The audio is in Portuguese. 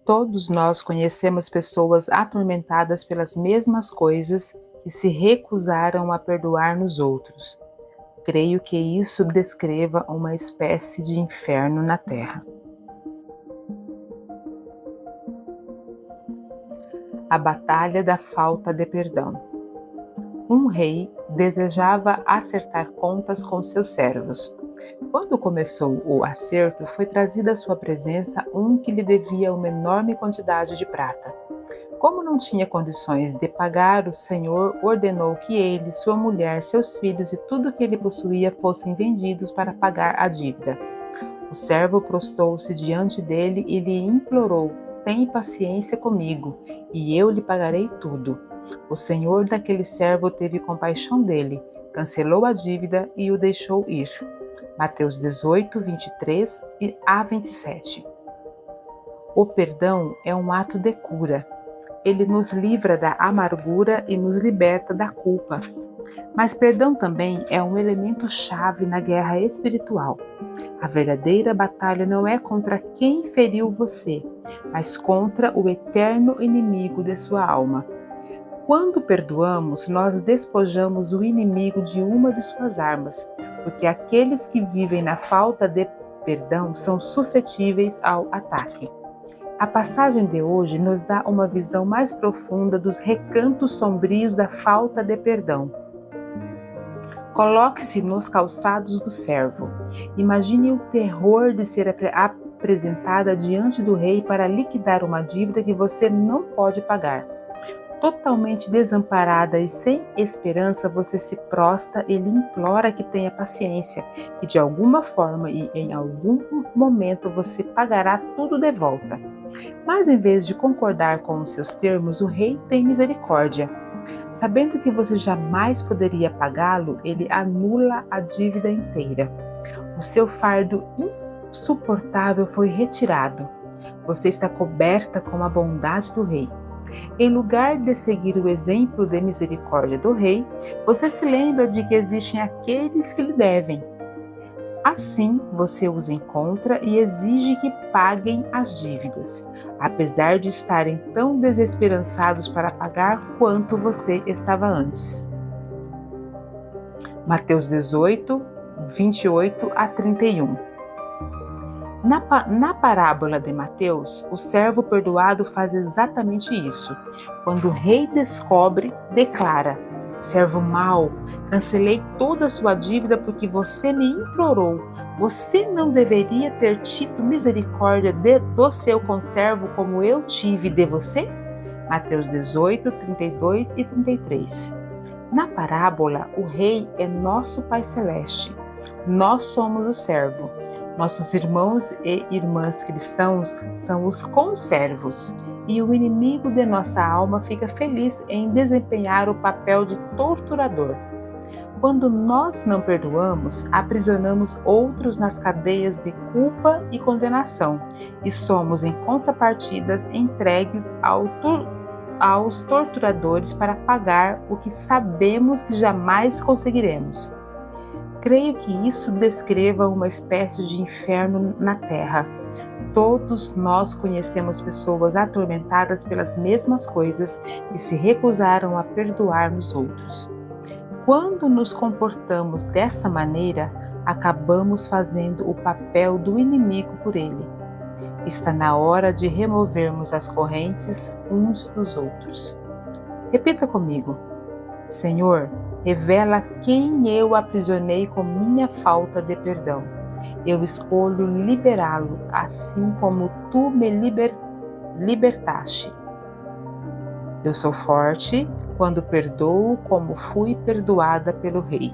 Todos nós conhecemos pessoas atormentadas pelas mesmas coisas que se recusaram a perdoar nos outros. Creio que isso descreva uma espécie de inferno na Terra. A Batalha da Falta de Perdão. Um rei desejava acertar contas com seus servos. Quando começou o acerto, foi trazido à sua presença um que lhe devia uma enorme quantidade de prata. Como não tinha condições de pagar, o Senhor ordenou que ele, sua mulher, seus filhos e tudo que ele possuía fossem vendidos para pagar a dívida. O servo prostou-se diante dele e lhe implorou: "Tem paciência comigo, e eu lhe pagarei tudo." O senhor daquele servo teve compaixão dele, cancelou a dívida e o deixou ir. Mateus 18, 23 a 27. O perdão é um ato de cura. Ele nos livra da amargura e nos liberta da culpa. Mas perdão também é um elemento-chave na guerra espiritual. A verdadeira batalha não é contra quem feriu você, mas contra o eterno inimigo de sua alma. Quando perdoamos, nós despojamos o inimigo de uma de suas armas, porque aqueles que vivem na falta de perdão são suscetíveis ao ataque. A passagem de hoje nos dá uma visão mais profunda dos recantos sombrios da falta de perdão. Coloque-se nos calçados do servo. Imagine o terror de ser apresentada diante do rei para liquidar uma dívida que você não pode pagar. Totalmente desamparada e sem esperança, você se prostra e lhe implora que tenha paciência, que de alguma forma e em algum momento você pagará tudo de volta. Mas em vez de concordar com os seus termos, o rei tem misericórdia. Sabendo que você jamais poderia pagá-lo, ele anula a dívida inteira. O seu fardo insuportável foi retirado. Você está coberta com a bondade do rei. Em lugar de seguir o exemplo de misericórdia do rei, você se lembra de que existem aqueles que lhe devem. Assim, você os encontra e exige que paguem as dívidas, apesar de estarem tão desesperançados para pagar quanto você estava antes. Mateus 18, 28 a 31. Na parábola de Mateus, o servo perdoado faz exatamente isso. Quando o rei descobre, declara: "Servo mau, cancelei toda a sua dívida porque você me implorou. Você não deveria ter tido misericórdia do seu conservo como eu tive de você?" Mateus 18, 32 e 33. Na parábola, o rei é nosso Pai Celeste. Nós somos o servo. Nossos irmãos e irmãs cristãos são os conservos, e o inimigo de nossa alma fica feliz em desempenhar o papel de torturador. Quando nós não perdoamos, aprisionamos outros nas cadeias de culpa e condenação, e somos, em contrapartidas, entregues aos torturadores para pagar o que sabemos que jamais conseguiremos. Creio que isso descreva uma espécie de inferno na Terra. Todos nós conhecemos pessoas atormentadas pelas mesmas coisas e se recusaram a perdoar nos outros. Quando nos comportamos dessa maneira, acabamos fazendo o papel do inimigo por ele. Está na hora de removermos as correntes uns dos outros. Repita comigo: Senhor, revela quem eu aprisionei com minha falta de perdão. Eu escolho liberá-lo, assim como tu me libertaste. Eu sou forte quando perdoo como fui perdoada pelo Rei.